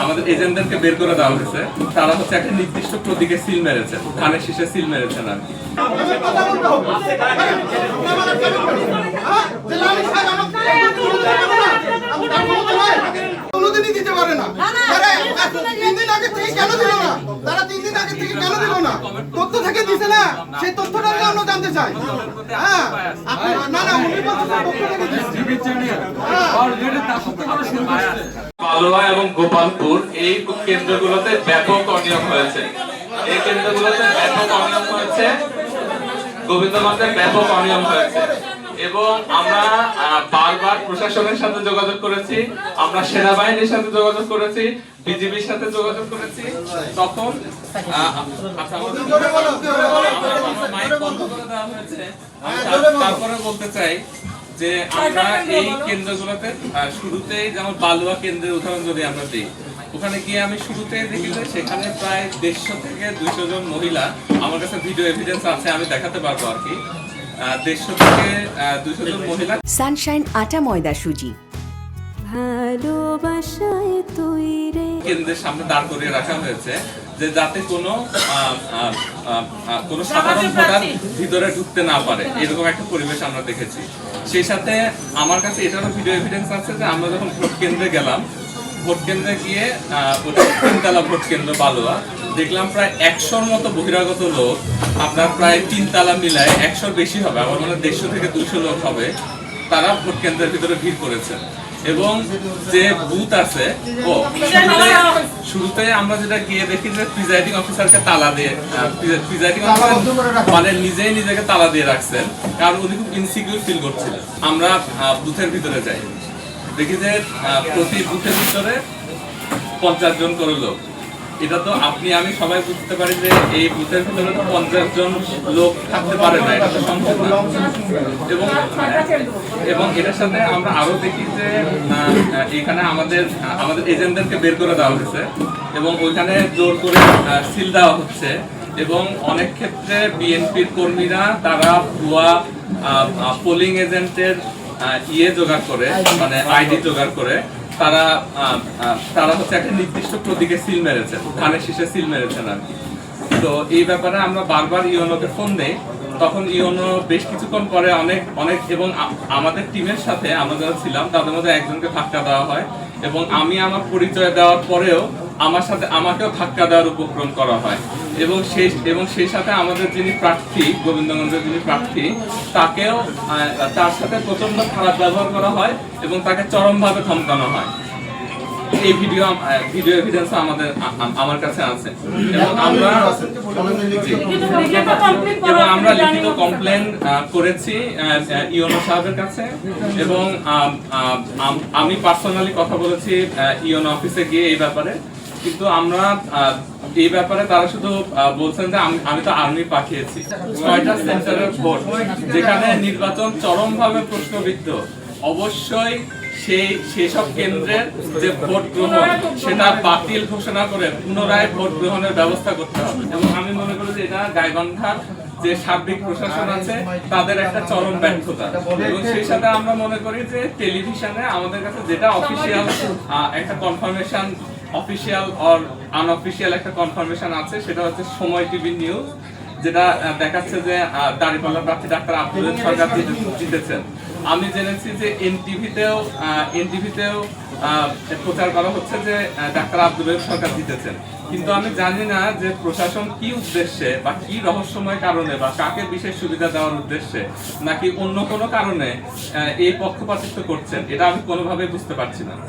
আমাদের এজেন্টদেরকে বের করে দেওয়া হয়েছে। তারা হচ্ছে একটা নির্দিষ্ট প্রতীকে সিল মেরেছে, ধানের শীষে সিল মেরেছেন আর কি। কোনোদিনই দিতে পারে না। তারা 3 দিন আগে থেকে কেন দিল না? তারা 3 দিন আগে থেকে কেন দিল না? তথ্য থেকে দিছে না, সেই তথ্যটা আমরা জানতে চাই। হ্যাঁ, না না, উনি বলছেন তথ্য থেকে দিছে। পালোয়া এবং গোপালপুর এই কেন্দ্রগুলোতে ব্যাপক অনিয়ম হয়েছে। এই কেন্দ্রগুলোতে ব্যাপক অনিয়ম হয়েছে, গোবিন্দগঞ্জে ব্যাপক অনিয়ম হয়েছে এবং আমরা বারবার প্রশাসনের সাথে যোগাযোগ করেছি, আমরা সেনাবাহিনীর সাথে যোগাযোগ করেছি, বিজিবির সাথে যোগাযোগ করেছি। তখন তারপরে বলতে চাই যে আমরা এই কেন্দ্রগুলোতে শুরুতেই, যেমন বালুয়া কেন্দ্রের উদাহরণ যদি আমরা দিই, ওখানে গিয়ে আমি শুরুতেই দেখি যে সেখানে প্রায় 150 থেকে 200 জন মহিলা, আমার কাছে ভিডিও এভিডেন্স আছে, আমি দেখাতে পারবো আর কি, 150 থেকে 200 জন মহিলা সানশাইন আটা ময়দা সুজি ভালোবাসায় তৈরি কেন্দ্রের সামনে দাঁড় করিয়ে রাখা হয়েছে, যে যাতে কোনো সাধারণ ভোটার ভিতরে ঢুকতে না পারে, এরকম একটা পরিবেশ আমরা দেখেছি। সেই সাথে আমার কাছে এটারও ভিডিও এভিডেন্স আছে যে আমরা যখন ভোট কেন্দ্রে গেলাম, ভোট কেন্দ্রে গিয়ে ওটা 3 তলা ভোট কেন্দ্র বালুয়া, দেখলাম প্রায় 100-র মতো বহিরাগত লোক, আপনার প্রায় 3 তলা মিলায় 100-র বেশি হবে, আমার মনে হয় 150 থেকে 200 লোক হবে, তারা ভোট কেন্দ্রের ভিতরে ভিড় করেছে। এবং যে বুথ আছে, শুরুতে আমরা যেটা গিয়ে দেখি যে প্রিজাইডিং অফিসারকে তালা দিয়ে, প্রিজাইডিং অফিসার মানে নিজেকে তালা দিয়ে রাখছেন, কারণ উনি খুব ইনসিকিউর ফিল করছিলেন। আমরা বুথের ভিতরে যাই, দেখি যে প্রতি বুথের ভিতরে 50 জন করে লোক। এটা তো আপনি আমি সবাই বুঝতে পারি যে এই বুথের ভিতরে তো 50 জন লোক থাকতে পারে না, এটা তো সম্ভব না। এবং এটার সাথে আমরা আরো দেখি যে এখানে আমাদের এজেন্টদেরকে বের করে দেওয়া হয়েছে এবং ওইখানে জোর করে সিল দেওয়া হচ্ছে এবং অনেক ক্ষেত্রে বিএনপির কর্মীরা তারা ভুয়া পোলিং এজেন্টের জোগাড় করে, মানে আইডি জোগাড় করে তারা হচ্ছে একটা নির্দিষ্ট প্রতীকে সিল মেরেছেন, ধানের শীষে সিল মেরেছেন আর কি। তো এই ব্যাপারে আমরা বারবার ইউনোকে ফোন দেই, তখন ইউনো বেশ কিছুক্ষণ পরে অনেক এবং আমাদের টিমের সাথে আমরা যারা ছিলাম তাদের মধ্যে একজনকে ধাক্কা দেওয়া হয় এবং আমি আমার পরিচয় দেওয়ার পরেও আমাকেও ধাক্কা দেওয়ার উপক্রম করা হয় এবং সেই সাথে আমাদের যিনি প্রার্থী, গোবিন্দগঞ্জের যিনি প্রার্থী, তার সাথে প্রচন্ড খারাপ ব্যবহার করা হয় এবং তাকে চরমভাবে ধমকানো হয়। এই ভিডিও এভিডেন্স আমার কাছে আছে এবং আমরা লিখিত কমপ্লেন করেছি ইউনো সাহেবের কাছে এবং আমি পার্সোনালি কথা বলেছি ইউনো অফিসে গিয়ে এই ব্যাপারে। কিন্তু আমরা এই ব্যাপারে তারা শুধু বলছেন যে আমি তো আর্মি পাঠিয়েছি। 6টা সেন্টারের ভোট, যেখানে নির্বাচন চরমভাবে প্রশ্নবিদ্ধ, অবশ্যই সেসব কেন্দ্রের যে ভোট গ্রহণ সেটা বাতিল ঘোষণা করে পুনরায় ভোট গ্রহণের ব্যবস্থা করতে হবে। এবং আমি মনে করি যে এটা গাইবান্ধার যে সার্বিক প্রশাসন আছে তাদের একটা চরম ব্যর্থতা। এবং সেই সাথে আমরা মনে করি যে টেলিভিশনে আমাদের কাছে যেটা অফিসিয়াল একটা কনফার্মেশন, অফিসিয়াল অর আনঅফিসিয়াল একটা কনফার্মেশন আছে, সেটা হচ্ছে সময় টিভি নিউজ, যেটা দেখাচ্ছে যে দাঁড়িপাল্লা প্রার্থী ডাক্তার আব্দুল সরকার জিতেছেন। আমি জেনেছি যে এনটিভিতেও প্রচার করা হচ্ছে যে ডাক্তার আব্দুল সরকার জিতেছেন, কিন্তু আমি জানি না যে প্রশাসন কি উদ্দেশ্যে বা কি রহস্যময় কারণে বা কাকে বিশেষ সুবিধা দেওয়ার উদ্দেশ্যে নাকি অন্য কোনো কারণে এই পক্ষপাতিত্ব করছেন, এটা আমি কোনোভাবেই বুঝতে পারছি না।